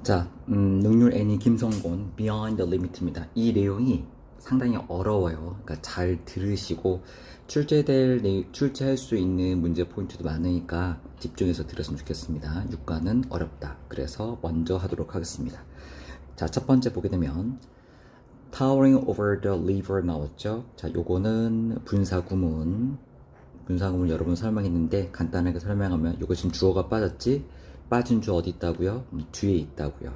자, 능률 N이 김성곤 Beyond the Limit입니다. 이 내용이 상당히 어려워요. 그러니까 잘 들으시고 출제할 수 있는 문제 포인트도 많으니까 집중해서 들었으면 좋겠습니다. 육가는 어렵다. 그래서 먼저 하도록 하겠습니다. 자, 첫 번째 보게 되면 Towering over the river 나왔죠. 자, 요거는 분사구문 여러분 설명했는데 간단하게 설명하면 요거 지금 주어가 빠졌지? 빠진 주 어디 있다고요? 뒤에 있다고요.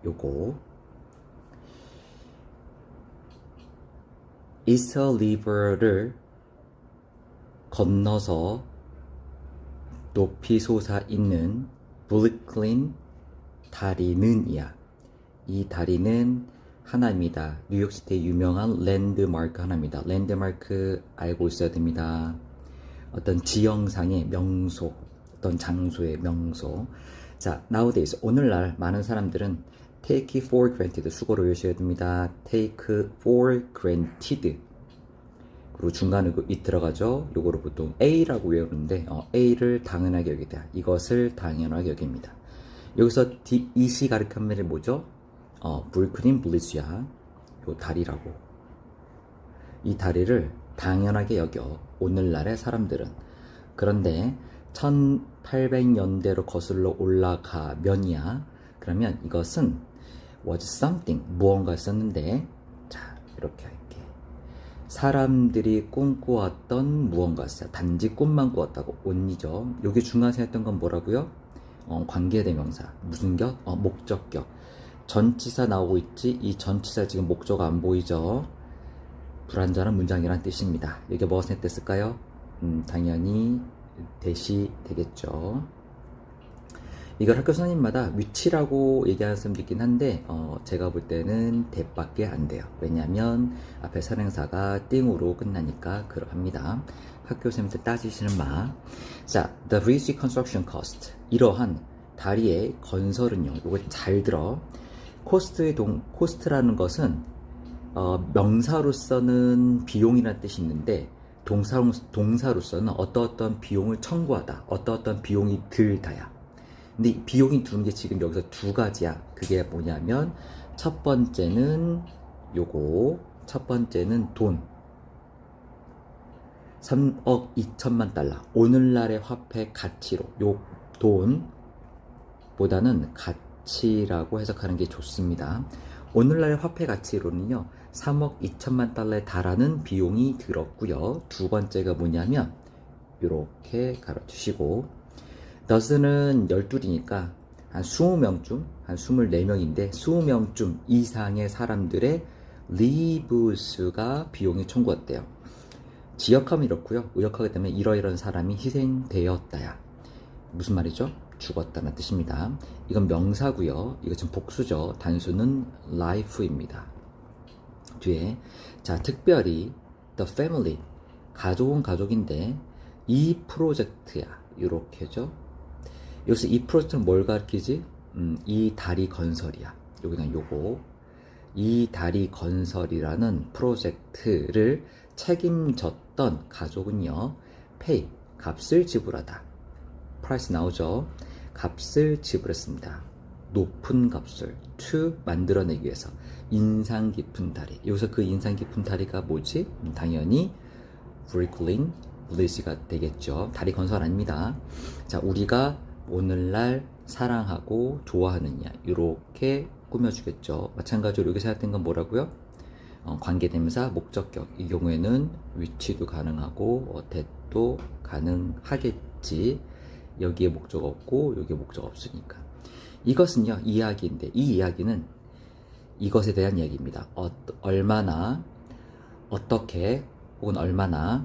요거 is a river를 건너서 높이 솟아있는 브루클린 다리는 이야. 이 다리는 하나입니다. 뉴욕시티의 유명한 랜드마크 하나입니다. 랜드마크 알고 있어야 됩니다. 어떤 지형상의 명소, 어떤 장소의 명소. 자, nowadays, 오늘날 많은 사람들은 take it for granted, 수고로 외우셔야 됩니다. take for granted. 그리고 중간에 그 it 들어가죠. 요거를 보통 A라고 외우는데, A를 당연하게 여기다. 이것을 당연하게 여깁니다. 여기서 이시 가르치는 게 뭐죠? 브루클린 블리즈야. 요 다리라고. 이 다리를 당연하게 여겨. 오늘날의 사람들은. 그런데 1800년대로 거슬러 올라가면이야. 그러면 이것은 was something, 무언가 있었는데, 자, 이렇게 할게. 사람들이 꿈꾸었던 무언가 있어요. 단지 꿈만 꾸었다고. only죠. 여기 중간에 했던 건 뭐라고요? 관계대명사. 무슨 격? 목적격. 전치사 나오고 있지? 이 전치사 지금 목적 안 보이죠? 불완전한 문장이란 뜻입니다. 이게 무엇의 뜻일까요? 당연히 대시 되겠죠. 이걸 학교 선생님마다 위치라고 얘기하는 사람도 있긴 한데 제가 볼 때는 대밖에 안 돼요. 왜냐하면 앞에 선행사가 띵으로 끝나니까 그러합니다. 학교 선생님들 따지시는 마. 자, the bridge construction cost. 이러한 다리의 건설은요. 이거 잘 들어. 코스트라는 것은 명사로서는 비용이라는 뜻이 있는데 동사로서는 어떠어떤 비용을 청구하다, 어떠어떤 비용이 들다야. 근데 이 비용이 드는 게 지금 여기서 두 가지야. 그게 뭐냐면 첫 번째는 돈 3억 2천만 달러. 오늘날의 화폐 가치로 요 돈보다는 가치라고 해석하는 게 좋습니다. 오늘날의 화폐 가치로는요 3억 2천만 달러에 달하는 비용이 들었고요. 두 번째가 뭐냐면 이렇게 가로주시고 더스는 12이니까 한 20명쯤, 한 24명인데 20명쯤 이상의 사람들의 리브스가 비용이 청구했대요. 지역하면 이렇고요. 의역하게 되면 이러이러한 사람이 희생되었다야. 무슨 말이죠? 죽었다는 뜻입니다. 이건 명사고요. 이거 지금 복수죠. 단수는 life입니다. 뒤에 자 특별히 the family 가족은 가족인데 이 프로젝트야. 이렇게죠. 여기서 이 프로젝트는 뭘 가리키지? 이 다리 건설이야. 여기는 요거 이 다리 건설이라는 프로젝트를 책임졌던 가족은요 pay 값을 지불하다. price 나오죠. 값을 지불했습니다. 높은 값을 to 만들어내기 위해서 인상 깊은 다리. 여기서 그 인상 깊은 다리가 뭐지? 당연히 브루클린 블리즈가 되겠죠. 다리 건설 아닙니다. 자, 우리가 오늘날 사랑하고 좋아하느냐 이렇게 꾸며주겠죠. 마찬가지로 여기 생각된 건 뭐라고요? 관계대명사 목적격. 이 경우에는 위치도 가능하고 대도 가능하겠지. 여기에 목적 없고 여기에 목적 없으니까. 이것은요 이야기인데 이 이야기는 이것에 대한 이야기입니다. 얼마나 어떻게 혹은 얼마나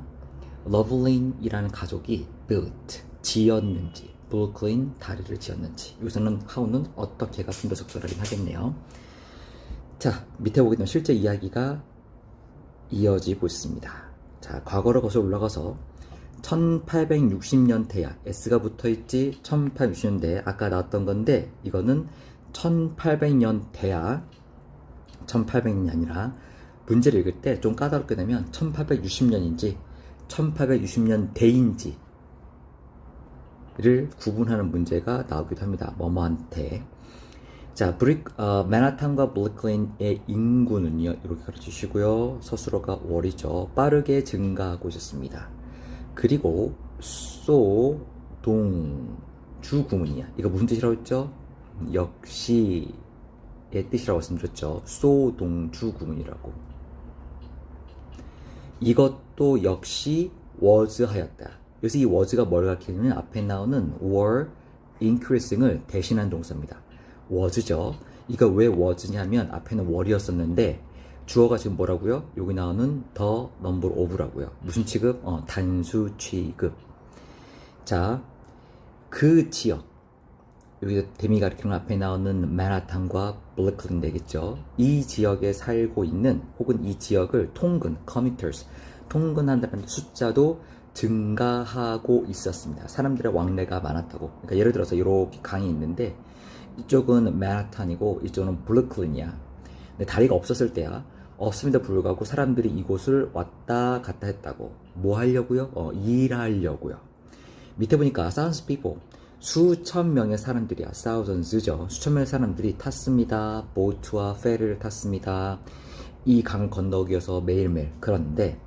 러블린이라는 가족이 built 지었는지 브루클린 다리를 지었는지. 여기서는 how는 어떻게가 좀 더 적절하긴 하겠네요. 자, 밑에 보게 되면 실제 이야기가 이어지고 있습니다. 자, 과거로 거슬러 올라가서 1860년대야. S가 붙어있지. 1860년대 아까 나왔던 건데 이거는 1800년대야. 1800년이 아니라 문제를 읽을 때 좀 까다롭게 되면 1860년인지 1860년대인지를 구분하는 문제가 나오기도 합니다. 뭐뭐한테. 자, 맨하탄과 브루클린의 인구는요, 이렇게 가르치시고요. 서술어가 월이죠. 빠르게 증가하고 있었습니다. 그리고 주 구문이야. 이거 무슨 뜻이라고 했죠? 역시의 뜻이라고 말씀드렸죠. 주 구문이라고. 이것도 역시 was 하였다. 여기서 이 was가 뭘 가리키냐면 앞에 나오는 were, increasing을 대신한 동사입니다. was죠. 이거 왜 was냐면 앞에는 were이었었는데 주어가 지금 뭐라고요? 여기 나오는 the number of라고요. 무슨 취급? 단수 취급. 자, 그 지역, 여기 대미 가리키는 앞에 나오는 맨하탄과 브루클린 되겠죠. 이 지역에 살고 있는 혹은 이 지역을 commuters, 통근한다는 숫자도 증가하고 있었습니다. 사람들의 왕래가 많았다고. 그러니까 예를 들어서 이렇게 강이 있는데 이쪽은 맨하탄이고 이쪽은 브루클린이야. 근데 다리가 없었을 때야. 없음에도 불구하고 사람들이 이곳을 왔다 갔다 했다고. 뭐 하려고요? 일하려고요. 밑에 보니까 thousands people, 수천 명의 사람들이야. thousands죠. 수천 명의 사람들이 탔습니다. 보트와 페리를 탔습니다. 이 강을 건너기 위해서 매일매일. 그런데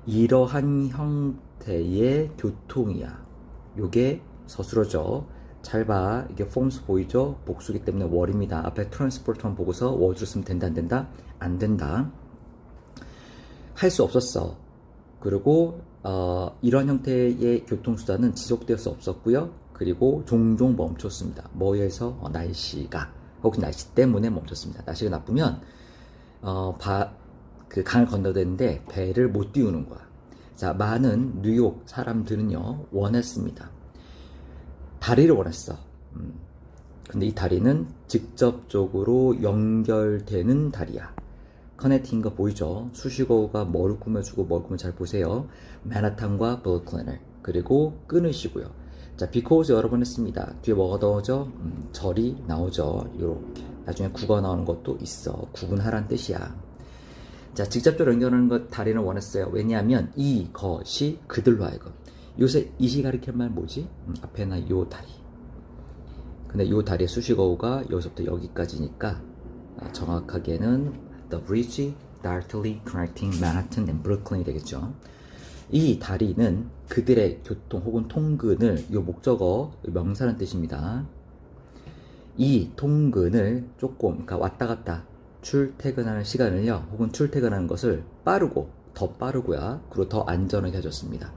이러한 형태의 교통이야. 요게 서술어죠. 잘 봐. 이게 forms 보이죠? 복수기 때문에 월입니다. 앞에 transport만 보고서 was를 쓰면 된다, 안 된다? 안 된다. 할 수 없었어. 그리고 이런 형태의 교통수단은 지속될 수 없었고요. 그리고 종종 멈췄습니다. 뭐에서? 날씨가. 혹은 날씨 때문에 멈췄습니다. 날씨가 나쁘면 그 강을 건너야 되는데 배를 못 띄우는 거야. 자, 많은 뉴욕 사람들은요 원했습니다. 다리를 원했어. 근데 이 다리는 직접적으로 연결되는 다리야. 커넥팅인 거 보이죠? 수식어가 뭐를 꾸며주고 뭘 꾸며 잘 보세요. 맨하탄과 브루클린을. 그리고 끊으시고요. 자, because 여러 번 했습니다. 뒤에 뭐가 나오죠? 절이 나오죠. 이렇게. 나중에 국어 나오는 것도 있어. 구분하란 뜻이야. 자, 직접적으로 연결하는 것 다리는 원했어요. 왜냐하면 이것이 그들로 하여금. 요새 이시 가리키는 말 뭐지? 앞에나 요 다리. 근데 요 다리의 수식어가 여기서부터 여기까지니까 정확하게는 The bridge directly connecting Manhattan and Brooklyn이 되겠죠. 이 다리는 그들의 교통 혹은 통근을, 요 목적어 명사라는 뜻입니다. 이 통근을 조금, 그러니까 왔다 갔다 출퇴근하는 시간을요, 혹은 출퇴근하는 것을 빠르고, 더 빠르고야, 그리고 더 안전하게 해줬습니다.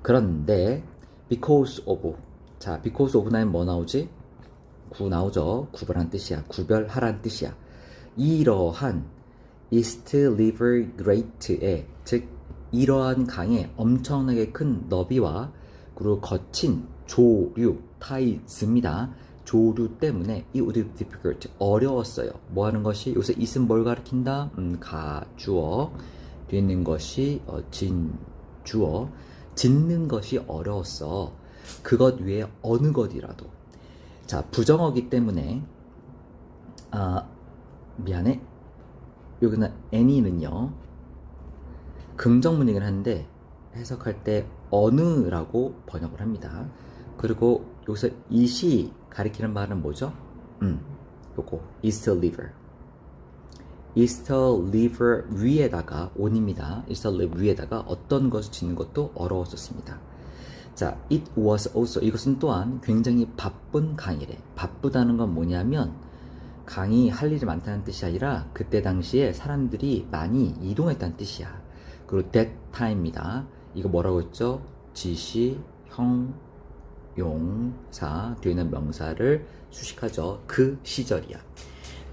그런데 because of, 자, because of 나면 뭐 나오지? 구 나오죠. 구별한 뜻이야. 구별하란 뜻이야. 이러한 East River Great의, 즉 이러한 강의 엄청나게 큰 너비와 그리고 거친 조류 타이즈입니다. 조류 때문에 it would be difficult, 어려웠어요. 뭐 하는 것이? 요새 is은 뭘 가리킨다? 가주어. 뒤에 있는 것이 진주어. 짓는 것이 어려웠어. 그것 외에 어느 것이라도. 자, 부정어기 때문에 미안해. 여기는 any는요 긍정문이긴 한데 해석할 때 어느라고 번역을 합니다. 그리고 여기서 it이 가리키는 말은 뭐죠? 요거 East River. East River 위에다가 on입니다. East River 위에다가 어떤 것을 짓는 것도 어려웠었습니다. 자, it was also, 이것은 또한 굉장히 바쁜 강이래. 바쁘다는 건 뭐냐면 강이 할 일이 많다는 뜻이 아니라 그때 당시에 사람들이 많이 이동했다는 뜻이야. 그리고 that time입니다. 이거 뭐라고 했죠? 지시, 형, 용사, 뒤에 있는 명사를 수식하죠. 그 시절이야.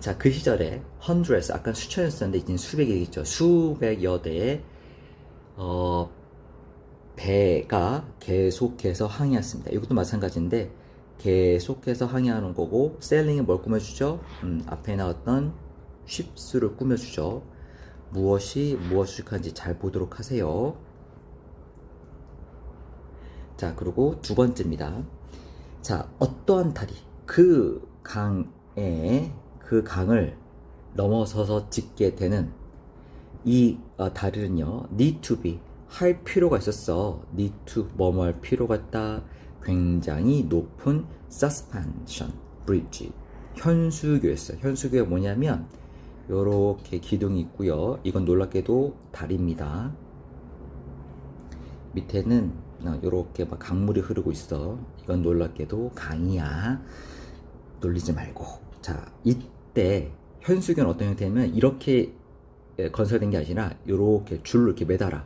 자, 그 시절에 hundreds, 아까 수천이었었는데 이제 수백이겠죠. 수백여 대의 배가 계속해서 항해했습니다. 이것도 마찬가지인데 계속해서 항해하는 거고, 셀링이 뭘 꾸며주죠? 앞에 나왔던 쉽수를 꾸며주죠. 무엇이 무엇을 수식하는지 잘 보도록 하세요. 자, 그리고 두 번째입니다. 자, 어떠한 다리, 그 강을 넘어서서 짓게 되는 이 다리는요, need to be, 할 필요가 있었어. need to, 뭐뭐 할 필요가 있다. 굉장히 높은 suspension bridge, 현수교였어요. 현수교가 뭐냐면 요렇게 기둥이 있고요. 이건 놀랍게도 다리입니다. 밑에는 요렇게 막 강물이 흐르고 있어. 이건 놀랍게도 강이야. 놀리지 말고. 자, 이때 현수교는 어떤 형태냐면 이렇게 건설된 게 아니라 요렇게 줄로 이렇게 매달아.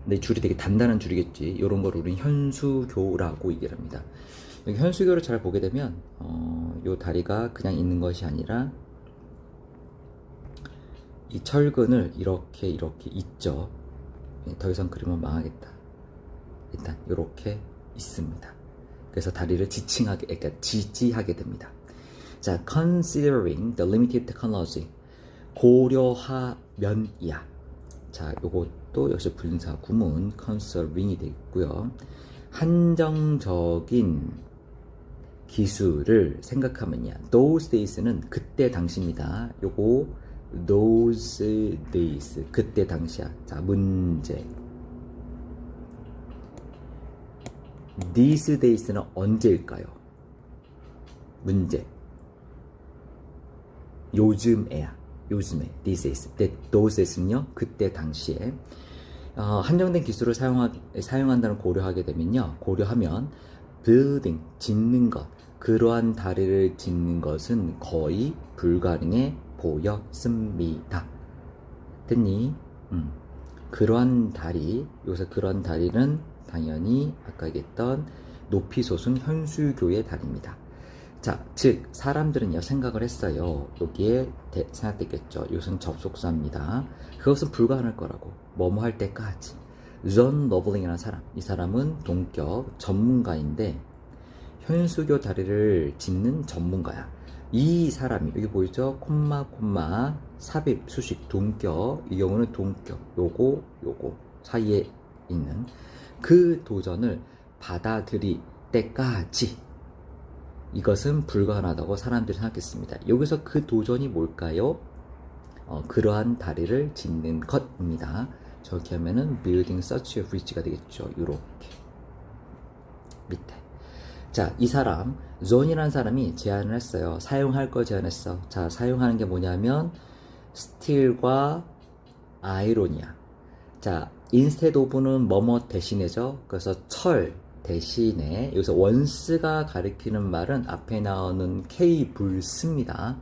근데 줄이 되게 단단한 줄이겠지. 요런 걸 우리는 현수교라고 얘기를 합니다. 여기 현수교를 잘 보게 되면 요 다리가 그냥 있는 것이 아니라 이 철근을 이렇게 있죠. 더 이상 그리면 망하겠다. 일단 이렇게 있습니다. 그래서 다리를 그러니까 지지하게 됩니다. 자, considering the limited technology, 고려하면이야. 자, 요것도 역시 분사 구문 considering 되어 있고요. 한정적인 기술을 생각하면이야. those days는 그때 당시입니다. 요거 those days, 그때 당시야. 자, 문제. these days는 언제일까요? 문제. 요즘에야. 요즘에. these days. those days는요, 그때 당시에. 한정된 기술을 사용한다는 고려하게 되면요, 고려하면 building, 짓는 것, 그러한 다리를 짓는 것은 거의 불가능해 보였습니다. 됐니? 그러한 다리, 여기서 그러한 다리는 당연히 아까 얘기했던 높이 솟은 현수교의 다리입니다. 자, 즉 사람들은요 생각을 했어요. 여기에 생각됐겠죠. 이것은 접속사입니다. 그것은 불가능할 거라고. 뭐뭐 할 때까지. 존 러블링이라는 사람, 이 사람은 동격 전문가인데 현수교 다리를 짓는 전문가야. 이 사람이 여기 보이죠? 콤마 삽입 수식 동격, 이 경우는 동격 요거 사이에 있는 그 도전을 받아들일 때까지 이것은 불가능하다고 사람들이 생각했습니다. 여기서 그 도전이 뭘까요? 그러한 다리를 짓는 것입니다. 저렇게 하면은 building such a bridge가 되겠죠. 이렇게 밑에. 자, 이 사람 존이라는 사람이 제안을 했어요. 사용할 걸 제안했어. 자, 사용하는 게 뭐냐면 스틸과 아이론이야. 자, instead of는 뭐뭐 대신에죠. 그래서 철 대신에 여기서 원스가 가리키는 말은 앞에 나오는 K-불스입니다.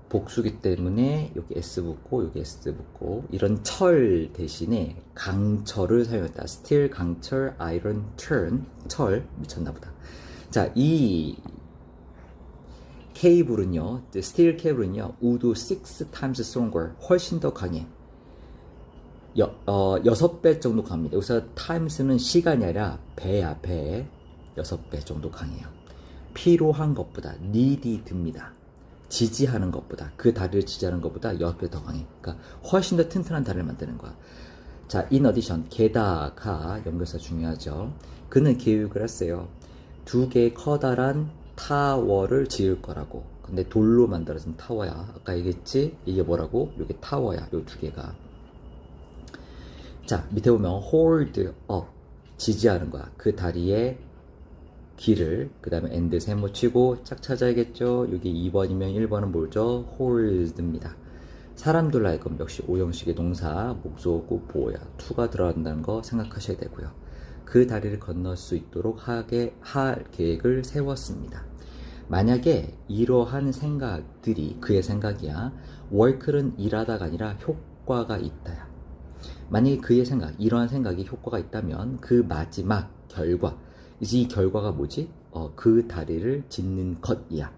복수기 때문에 여기 S 붙고 여기 S 붙고 이런 철 대신에 강철을 사용했다. steel, 강철, iron, turn, 철 미쳤나보다. 자, 이 케이블은요, steel 케이블은요, wood 6 times stronger, 훨씬 더 강해. 6배 정도 강합니다. 여기서 times는 시간이 아니라 배야, 배. 6배 정도 강해요. 필요한 것보다 needed입니다. 지지하는 것보다, 그 다리를 지지하는 것보다 6배 더 강해. 그러니까 훨씬 더 튼튼한 다리를 만드는 거야. 자, in addition, 게다가 연결사 중요하죠. 그는 계획을 했어요. 2개의 커다란 타워를 지을 거라고. 근데 돌로 만들어진 타워야. 아까 얘기했지? 이게 뭐라고? 이게 타워야. 요 2개가. 자, 밑에 보면 hold up, 지지하는 거야. 그 다리의 길을, 그 다음에 and 세모 치고 짝 찾아야겠죠. 여기 2번이면 1번은 뭐죠? hold입니다. 사람들 하여금 역시 오형식의 동사, 목적어 보호야. to가 들어간다는 거 생각하셔야 되고요. 그 다리를 건널 수 있도록 할 계획을 세웠습니다. 만약에 이러한 생각들이 그의 생각이야. work는 일하다가 아니라 효과가 있다야. 만약에 그의 생각, 이러한 생각이 효과가 있다면 그 마지막 결과, 이제 이 결과가 뭐지? 그 다리를 짓는 것이야.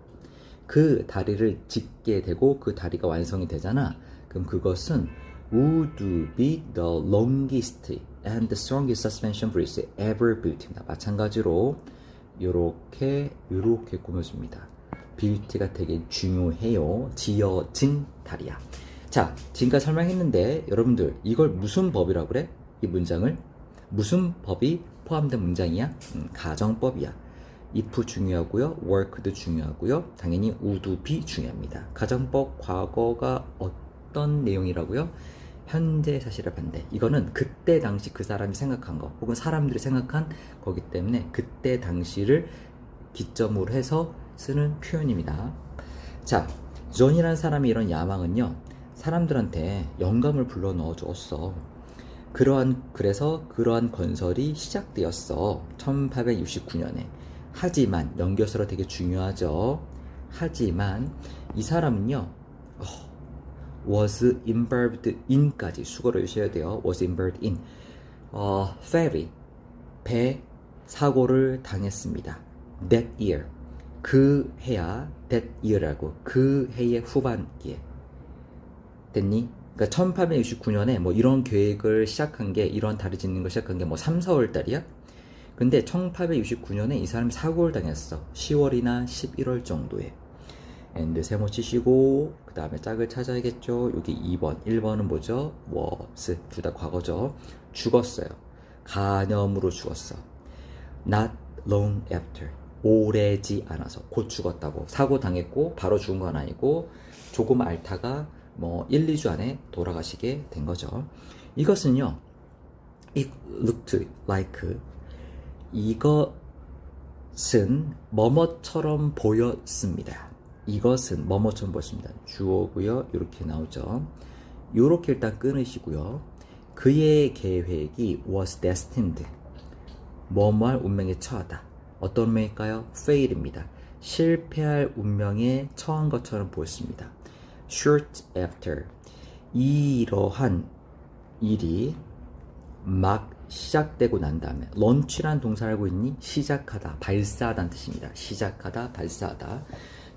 그 다리를 짓게 되고 그 다리가 완성이 되잖아. 그럼 그것은 would be the longest and the strongest suspension bridge ever built입니다. 마찬가지로 요렇게 꾸며줍니다. built가 되게 중요해요. 지어진 다리야. 자, 지금까지 설명했는데 여러분들 이걸 무슨 법이라고 그래? 이 문장을 무슨 법이 포함된 문장이야? 가정법이야. if 중요하고요, work도 중요하고요, 당연히 would be 중요합니다. 가정법 과거가 어떤 내용이라고요? 현재 사실의 반대. 이거는 그때 당시 그 사람이 생각한 거 혹은 사람들이 생각한 거기 때문에 그때 당시를 기점으로 해서 쓰는 표현입니다. 자, 존이라는 사람의 이런 야망은요, 사람들한테 영감을 불러 넣어 주었어. 그래서 그러한 건설이 시작되었어. 1869년에. 하지만, 연결서로 되게 중요하죠. 하지만, 이 사람은요, was involved in까지 수거로 주셔야 돼요. was involved in. ferry. 배 사고를 당했습니다. That year. 그 해야 that year라고. 그 해의 후반기에. 됐니? 그러니까 1869년에 뭐 이런 계획을 시작한 게, 이런 다리 짓는 걸 시작한 게 뭐 3, 4월 달이야? 근데 1869년에 이 사람이 사고를 당했어. 10월이나 11월 정도에. 엔드 세모 치시고, 그 다음에 짝을 찾아야겠죠. 여기 2번. 1번은 뭐죠? was. 둘 다 과거죠. 죽었어요. 간염으로 죽었어. Not long after. 오래지 않아서. 곧 죽었다고. 사고 당했고, 바로 죽은 건 아니고, 조금 앓다가 뭐 1, 2주 안에 돌아가시게 된 거죠. 이것은요, it looked like, 이것은 뭐뭐처럼 보였습니다. 이것은 뭐뭐처럼 보였습니다. 주어고요. 이렇게 나오죠. 이렇게 일단 끊으시고요. 그의 계획이 was destined. 뭐뭐할 운명에 처하다. 어떤 운명일까요? fail입니다. 실패할 운명에 처한 것처럼 보였습니다. short after. 이러한 일이 막 시작되고 난 다음에, 런치란 동사 알고 있니? 시작하다, 발사하다는 뜻입니다. 시작하다, 발사하다.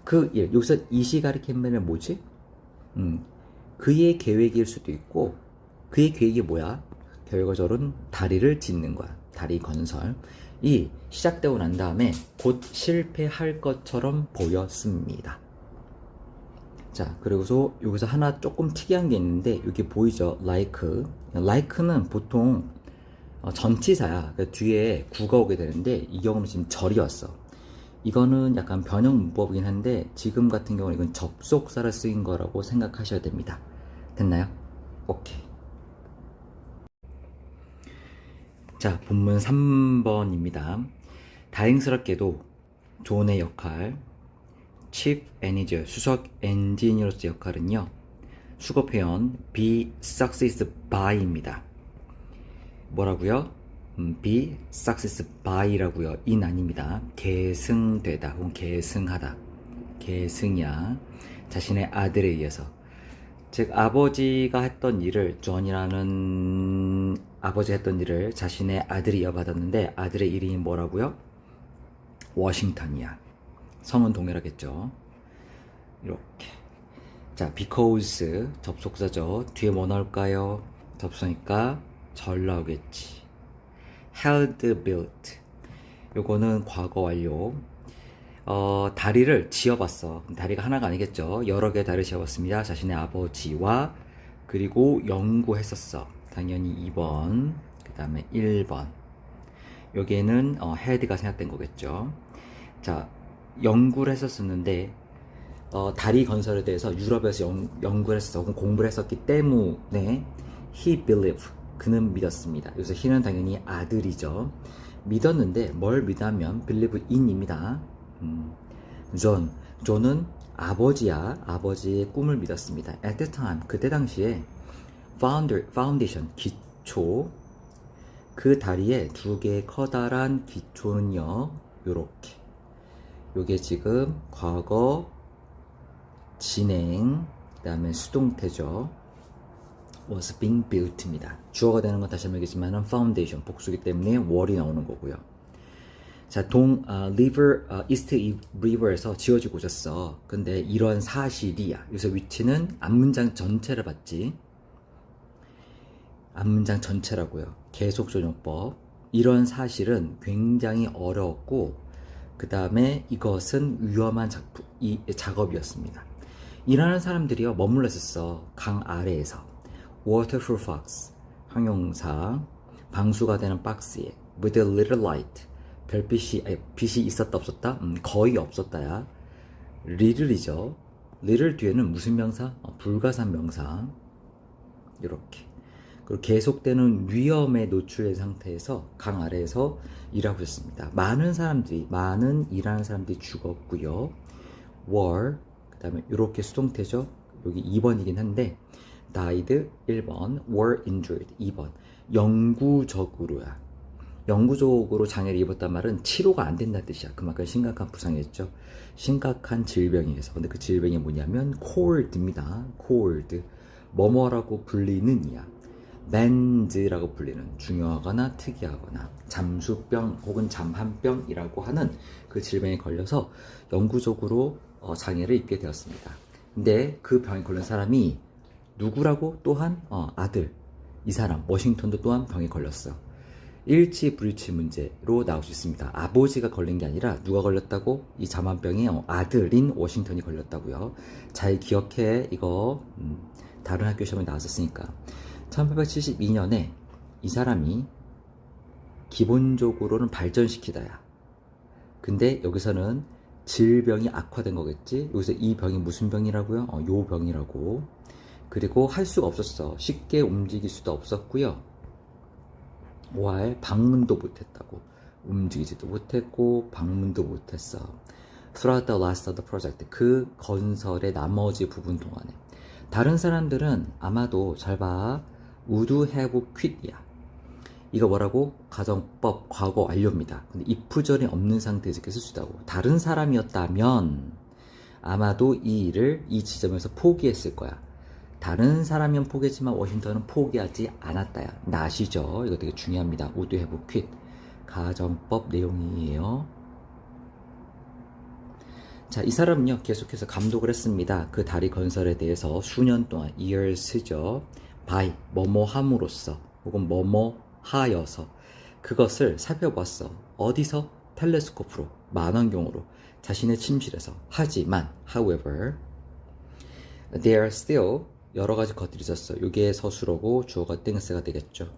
그 일, 여기서 이시 가리키면 뭐지? 그의 계획일 수도 있고, 그의 계획이 뭐야? 결과적으로는 다리를 짓는 거야. 다리 건설. 이 시작되고 난 다음에 곧 실패할 것처럼 보였습니다. 자, 그리고서 여기서 하나 조금 특이한 게 있는데, 여기 보이죠? like는 보통 전치사야. 그러니까 뒤에 구가 오게 되는데, 이 경우는 지금 절이 왔어. 이거는 약간 변형 문법이긴 한데, 지금 같은 경우는 이건 접속사를 쓰인 거라고 생각하셔야 됩니다. 됐나요? 오케이. 자, 본문 3번입니다. 다행스럽게도 존의 역할, Chief Engineer, 수석 엔지니어로서 역할은요, 수거 표현 be successed by입니다. 뭐라고요? be successed by라고요. in 아닙니다. 계승되다 혹은 계승하다. 계승이야. 자신의 아들에 의해서. 즉, 아버지가 했던 일을, 존이라는 아버지가 했던 일을 자신의 아들이 이어받았는데, 아들의 이름이 뭐라고요? 워싱턴이야. 성은 동일하겠죠. 이렇게. 자, because 접속사죠. 뒤에 뭐 나올까요? 접속사니까 절 나오겠지. held built. 요거는 과거 완료. 다리를 지어봤어. 다리가 하나가 아니겠죠. 여러 개의 다리를 지어봤습니다. 자신의 아버지와. 그리고 연구했었어. 당연히 2번. 그 다음에 1번. 여기에는 had가 생략된 거겠죠. 자, 연구를 했었는데, 다리 건설에 대해서 유럽에서 연구를 했었어. 혹은 공부를 했었기 때문에 he believed. 그는 믿었습니다. 여기서 he는 당연히 아들이죠. 믿었는데 뭘 믿으면 believe in입니다. 존은 아버지야. 아버지의 꿈을 믿었습니다. At the time, 그때 당시에 foundation, 기초. 그 다리에 두 개의 커다란 기초는요, 요렇게. 요게 지금 과거, 진행, 그 다음에 수동태죠. was being built입니다. 주어가 되는 건 다시 한번 얘기했지만 foundation, 복수기 때문에 wall이 나오는 거고요. 자, East River에서 지어지고 있었어. 근데 이런 사실이야. 여기서 위치는 앞문장 전체를 봤지. 앞문장 전체라고요. 계속조정법. 이런 사실은 굉장히 어려웠고, 그 다음에 이것은 위험한 작업이었습니다. 일하는 사람들이요, 머물러 있었어. 강 아래에서. Waterproof box, 형용사, 방수가 되는 박스에. With a little light, 빛이 있었다 없었다? 거의 없었다야. little이죠. little 뒤에는 무슨 명사? 불가산 명사. 이렇게. 그리고 계속되는 위험에 노출된 상태에서 강 아래에서 일하고 있었습니다. 많은 일하는 사람들이 죽었고요. were, 그 다음에 이렇게 수동태죠. 여기 2번이긴 한데 died 1번, were injured 2번. 영구적으로야. 영구적으로 장애를 입었단 말은 치료가 안 된다는 뜻이야. 그만큼 심각한 부상이었죠. 심각한 질병에 의해서. 근데 그 질병이 뭐냐면 cold입니다. cold. 뭐뭐라고 불리는 이야. bend라고 불리는 중요하거나 특이하거나 잠수병 혹은 잠한병이라고 하는 그 질병에 걸려서 영구적으로 장애를 입게 되었습니다. 근데 그 병에 걸린 사람이 누구라고? 또한 아들. 이 사람 워싱턴도 또한 병에 걸렸어. 일치불일치 문제로 나올 수 있습니다. 아버지가 걸린 게 아니라 누가 걸렸다고? 이 잠한병의 아들인 워싱턴이 걸렸다고요. 잘 기억해. 이거 다른 학교 시험에 나왔었으니까. 1872년에 이 사람이 기본적으로는 발전시키다야. 근데 여기서는 질병이 악화된 거겠지. 여기서 이 병이 무슨 병이라고요? 요 병이라고. 그리고 할 수가 없었어. 쉽게 움직일 수도 없었고요. 방문도 못했다고. 움직이지도 못했고 방문도 못했어. Throughout the last of the project. 그 건설의 나머지 부분 동안에. 다른 사람들은 아마도 잘 봐. would have quit이야. 이거 뭐라고? 가정법 과거 완료입니다. 근데 if절이 없는 상태에서 이렇게 쓸 수 있다고. 다른 사람이었다면 아마도 이 일을 이 지점에서 포기했을 거야. 다른 사람이면 포기했지만 워싱턴은 포기하지 않았다야. 나시죠? 이거 되게 중요합니다. would have quit. 가정법 내용이에요. 자, 이 사람은요, 계속해서 감독을 했습니다. 그 다리 건설에 대해서 수년 동안, years죠. by, 뭐뭐 함으로써, 혹은 뭐뭐 하여서. 그것을 살펴봤어. 어디서? 텔레스코프로, 만원경으로, 자신의 침실에서. 하지만, however, there are still, 여러 가지 것들이 있었어. 이게 서술어고 주어가 things가 되겠죠.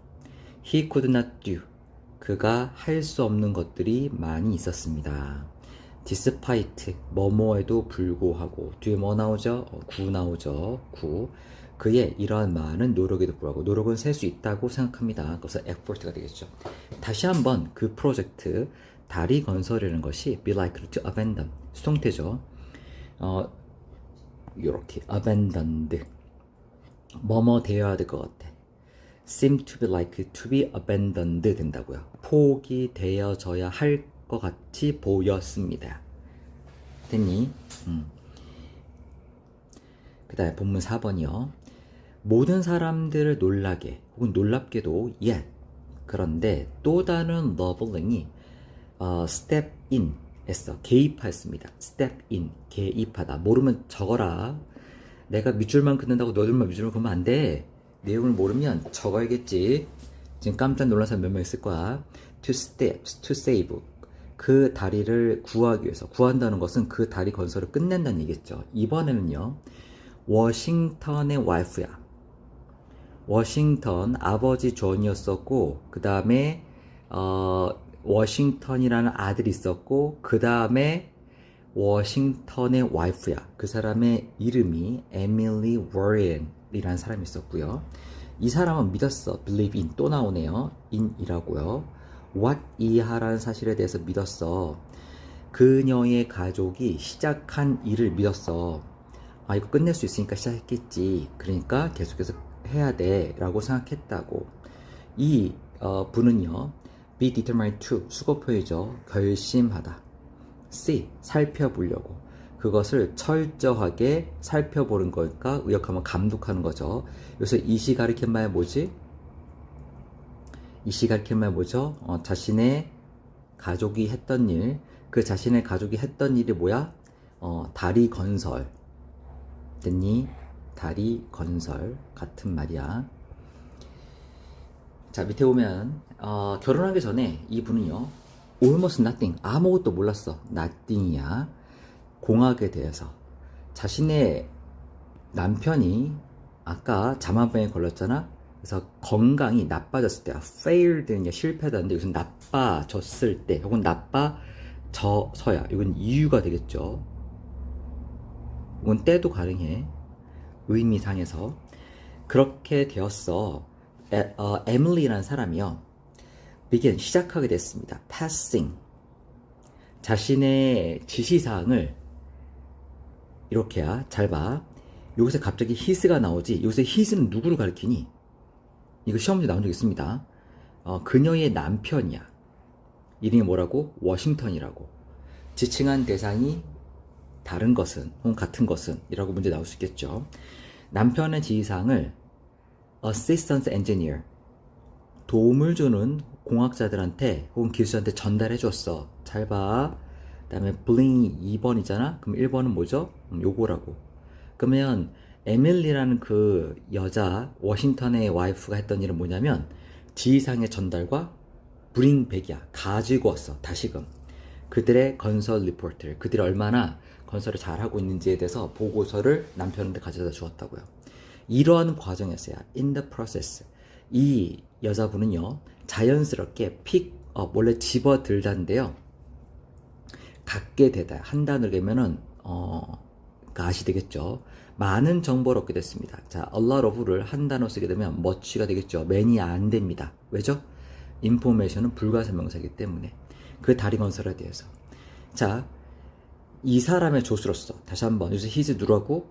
He could not do. 그가 할 수 없는 것들이 많이 있었습니다. despite, 뭐뭐에도 불구하고. 뒤에 뭐 나오죠? 구 나오죠. 구. 그의 이러한 많은 노력에도 불구하고. 노력은 셀 수 있다고 생각합니다. 그래서 effort가 되겠죠. 다시 한번 그 프로젝트, 다리 건설이라는 것이 be likely to abandon. 수동태죠. 요렇게 abandoned. 뭐뭐 되어야 될 것 같아. seem to be likely to be abandoned 된다고요. 포기되어져야 할 것 같이 보였습니다. 됐니? 그 다음에 본문 4번이요. 모든 사람들을 놀라게 혹은 놀랍게도 yet 그런데 또 다른 러블링이 step in 했어. 개입하였습니다. step in 개입하다. 모르면 적어라. 내가 밑줄만 긋는다고 너들만 밑줄만 그으면 안 돼. 내용을 모르면 적어야겠지. 지금 깜짝 놀란 사람 몇 명 있을 거야. to steps, to save. 그 다리를 구하기 위해서. 구한다는 것은 그 다리 건설을 끝낸다는 얘기겠죠. 이번에는요. 워싱턴의 와이프야. 워싱턴 아버지 존이었었고 그 다음에 워싱턴이라는 아들이 있었고 그 다음에 워싱턴의 와이프야. 그 사람의 이름이 에밀리 워렌이라는 사람이 있었고요. 이 사람은 믿었어. believe in 또 나오네요. in이라고요. what 이하라는 사실에 대해서 믿었어. 그녀의 가족이 시작한 일을 믿었어. 아 이거 끝낼 수 있으니까 시작했겠지. 그러니까 계속해서 해야 돼 라고 생각했다고. 이 분은요 be determined to 수거표이죠. 결심하다. see 살펴보려고. 그것을 철저하게 살펴보는 거니까 의역하면 감독하는 거죠. 여기서 이시 가리킨 말 뭐지? 이시 가리킨 말 뭐죠? 자신의 가족이 했던 일. 그 자신의 가족이 했던 일이 뭐야? 다리 건설. 됐니? 다리 건설 같은 말이야. 자 밑에 보면 결혼하기 전에 이분은요 almost nothing 아무것도 몰랐어. nothing이야. 공학에 대해서. 자신의 남편이 아까 잠한병에 걸렸잖아. 그래서 건강이 나빠졌을 때 failed는 실패다는데 여기서 나빠졌을 때 혹은 나빠져서야. 이건 이유가 되겠죠. 이건 때도 가능해. 의미상에서 그렇게 되었어. 에밀리라는 사람이요. begin, 시작하게 됐습니다. passing. 자신의 지시사항을 이렇게야. 잘 봐. 여기서 갑자기 his가 나오지. 여기서 his는 누구를 가리키니? 이거 시험 문제 나온 적 있습니다. 그녀의 남편이야. 이름이 뭐라고? 워싱턴이라고. 지칭한 대상이 다른 것은 혹은 같은 것은 이라고 문제 나올 수 있겠죠. 남편의 지시사항을 assistant engineer, 도움을 주는 공학자들한테 혹은 기술자한테 전달해 줬어. 잘 봐. 그 다음에 블링이 2번이잖아. 그럼 1번은 뭐죠? 요거라고. 그러면 에밀리라는 그 여자 워싱턴의 와이프가 했던 일은 뭐냐면 지휘상의 전달과 브링백이야. 가지고 왔어. 다시금. 그들의 건설 리포트를, 그들이 얼마나 건설을 잘하고 있는지에 대해서 보고서를 남편한테 가져다 주었다고요. 이러한 과정이었어요. In the process. 이 여자분은요, 자연스럽게 픽업, 원래 집어들다인데요. 갖게 되다. 한 단어를 개면은, 가시 되겠죠. 많은 정보를 얻게 됐습니다. 자, a lot of를 한 단어 쓰게 되면 much가 되겠죠. many 안 됩니다. 왜죠? information은 불가사명사이기 때문에. 그 다리 건설에 대해서. 자, 이 사람의 조수로서, 다시 한번, 여기서 his 누구라고?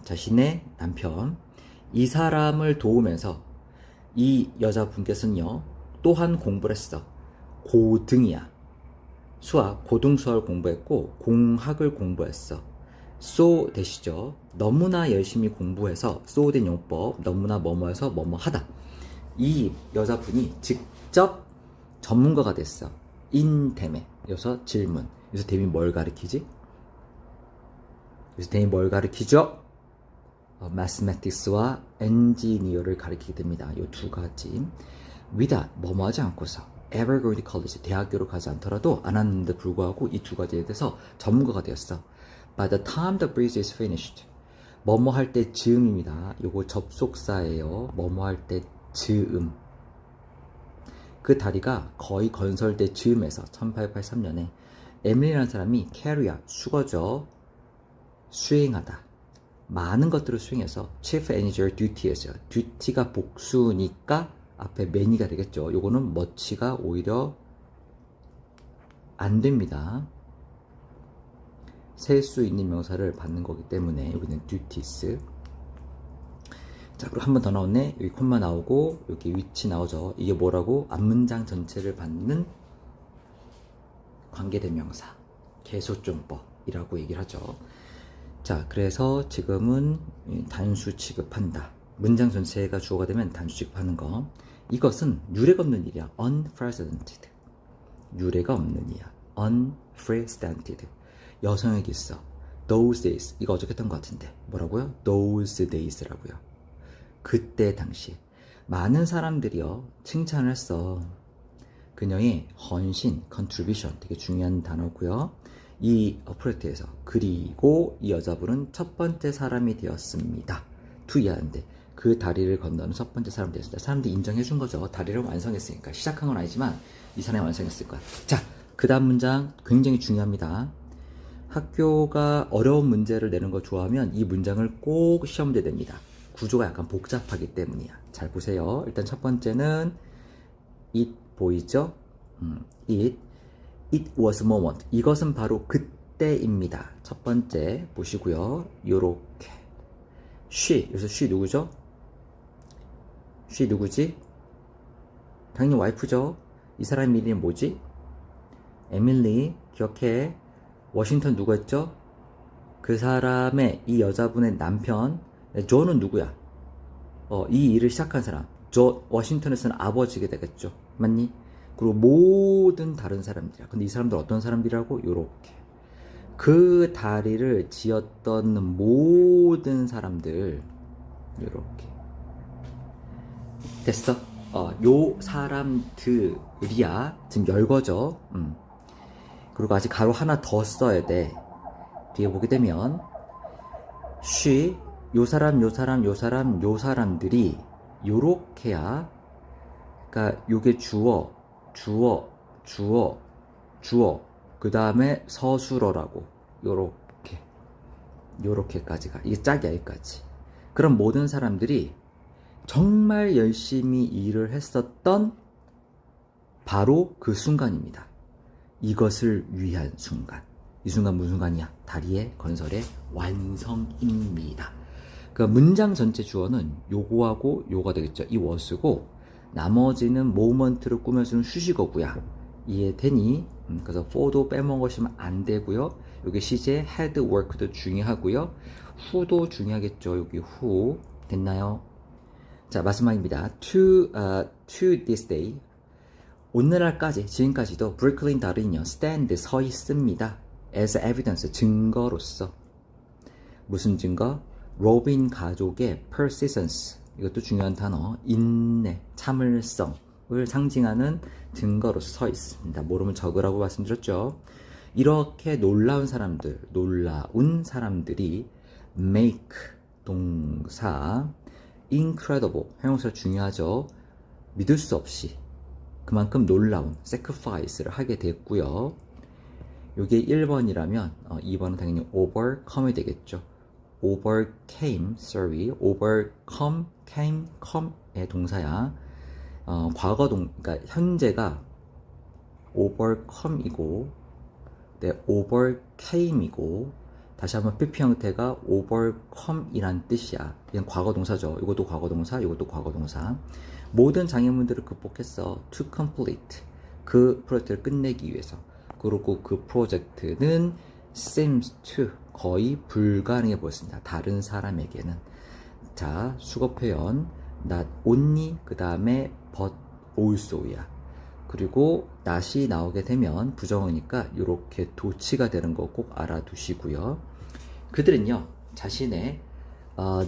자신의 남편. 이 사람을 도우면서 이 여자분께서는요, 또한 공부를 했어. 고등이야. 수학, 고등수학을 공부했고, 공학을 공부했어. so 되시죠? 너무나 열심히 공부해서, so 된 용법, 너무나 뭐뭐해서 뭐뭐 하다. 이 여자분이 직접 전문가가 됐어. in 댐에. 여기서 질문. 여기서 댐이 뭘 가리키지? 여기서 댐이 뭘 가리키죠? mathematics와 engineer를 가리키게 됩니다. 이 두 가지. without, 뭐뭐 하지 않고서, ever going to college, 대학교로 가지 않더라도 안 왔는데 불구하고 이 두 가지에 대해서 전문가가 되었어. By the time the bridge is finished, 뭐뭐 할 때 즈음입니다. 요거 접속사예요. 뭐뭐 할 때 즈음. 그 다리가 거의 건설된 즈음에서 1883년에 에밀리라는 사람이 carry야, 수거죠. 수행하다. 많은 것들을 수행해서 chief engineer duty에서 duty가 복수니까 앞에 many가 되겠죠. 요거는 much가 오히려 안 됩니다. 셀 수 있는 명사를 받는 거기 때문에 여기는 duties. 자, 그리고 한 번 더 나왔네. 여기 콤마 나오고 여기 위치 나오죠. 이게 뭐라고? 앞문장 전체를 받는 관계대명사, 개소존법이라고 얘기를 하죠. 자, 그래서 지금은 단수 취급한다. 문장 전체가 주어가 되면 단수 취급하는 거. 이것은 유례가 없는 일이야. unprecedented. 유례가 없는 일이야. unprecedented. 여성에게 있어. those days. 이거 어저께 했던 것 같은데. 뭐라고요? those days라고요. 그때 당시. 많은 사람들이요, 칭찬을 했어. 그녀의 헌신, contribution. 되게 중요한 단어고요. 이 프로젝트에서. 그리고 이 여자분은 첫 번째 사람이 되었습니다. 투이하는데 그 다리를 건너는 첫 번째 사람이 되었습니다. 사람들이 인정해 준 거죠. 다리를 완성했으니까. 시작한 건 아니지만 이 사람이 완성했을 거야. 자, 그 다음 문장 굉장히 중요합니다. 학교가 어려운 문제를 내는 거 좋아하면 이 문장을 꼭 시험 문제 냅니다. 구조가 약간 복잡하기 때문이야. 잘 보세요. 일단 첫 번째는 it 보이죠? It was a moment. 이것은 바로 그때입니다. 첫 번째 보시고요. 요렇게. she. 여기서 she 누구죠? she 누구지? 당연히 와이프죠. 이 사람 이름이 뭐지? 에밀리. 기억해. 워싱턴 누구였죠? 그 사람의, 이 여자분의 남편. 조는 누구야? 이 일을 시작한 사람. 조, 워싱턴에서는 아버지게 되겠죠. 맞니? 그리고 모든 다른 사람들이야. 근데 이 사람들 어떤 사람들이라고? 요렇게. 그 다리를 지었던 모든 사람들. 요렇게. 됐어? 요 사람들이야. 지금 열거죠. 그리고 아직 가로 하나 더 써야 돼. 뒤에 보게 되면 she, 요 사람, 요 사람, 요 사람, 요 사람들이 요렇게야. 그러니까 요게 주어, 그 다음에 서술어라고. 요렇게까지가. 이게 짝이야, 여기까지. 그럼 모든 사람들이 정말 열심히 일을 했었던 바로 그 순간입니다. 이것을 위한 순간. 이 순간 무슨 순간이야? 다리의 건설의 완성입니다. 그 문장 전체 주어는 요거하고 요가 되겠죠. 이 was고 나머지는 모먼트를 꾸며주는 수식어구야. 이해되니? 그래서 for도 빼먹으시면 안 되고요. 여기 시제 had work도 중요하고요. who도 중요하겠죠. 여기 who. 됐나요? 자, 마지막입니다. to this day. 오늘날까지, 지금까지도 브루클린 다른요, stand, 서 있습니다. as evidence, 증거로서. 무슨 증거? 로빈 가족의 persistence, 이것도 중요한 단어, 인내, 참을성을 상징하는 증거로서 서 있습니다. 모르면 적으라고 말씀드렸죠. 이렇게 놀라운 사람들이 make, 동사, incredible, 형용사 중요하죠. 믿을 수 없이 그만큼 놀라운 sacrifice를 하게 됐고요. 이게 1번이라면 2번은 당연히 overcome이 되겠죠. overcome, come의 동사야. 그러니까 현재가 overcome이고, overcame이고, 다시 한번 PP 형태가 overcome이란 뜻이야. 이건 과거 동사죠. 이것도 과거 동사, 이것도 과거 동사. 모든 장애물들을 극복했어. to complete. 그 프로젝트를 끝내기 위해서. 그리고 그 프로젝트는 seems to, 거의 불가능해 보였습니다. 다른 사람에게는. 자, 수거 표현 not only, 그 다음에 but also야. 그리고 not이 나오게 되면 부정어니까 이렇게 도치가 되는 거 꼭 알아두시고요. 그들은요, 자신의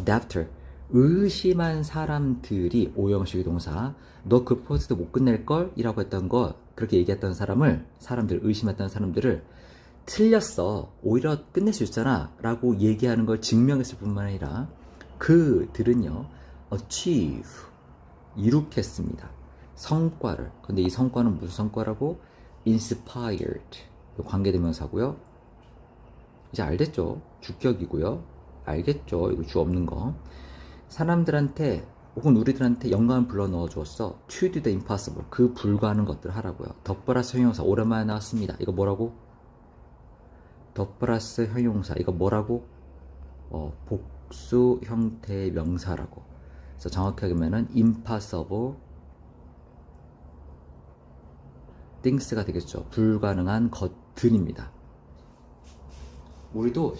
doubter, 의심한 사람들이 오형식의 동사, 너 그 프로젝트 못 끝낼걸? 이라고 했던 거, 그렇게 얘기했던 사람들, 의심했던 사람들을 틀렸어. 오히려 끝낼 수 있잖아. 라고 얘기하는 걸 증명했을 뿐만 아니라 그들은요, achieve, 이룩했습니다. 성과를. 근데 이 성과는 무슨 성과라고? inspired. 관계대명사고요. 이제 알겠죠? 주격이고요. 알겠죠? 이거 주 없는 거. 사람들한테 혹은 우리들한테 영감을 불러 넣어 주었어. to do the impossible. 그 불가능한 것들을 하라고요. 더 플러스 형용사 오랜만에 나왔습니다. 이거 뭐라고? 더 플러스 형용사. 이거 뭐라고? 복수 형태의 명사라고. 그래서 정확하게 하면은 impossible things가 되겠죠. 불가능한 것들입니다. 우리도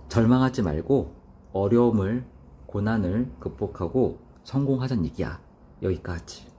절망하지 말고 어려움을, 고난을 극복하고 성공하자는 얘기야. 여기까지.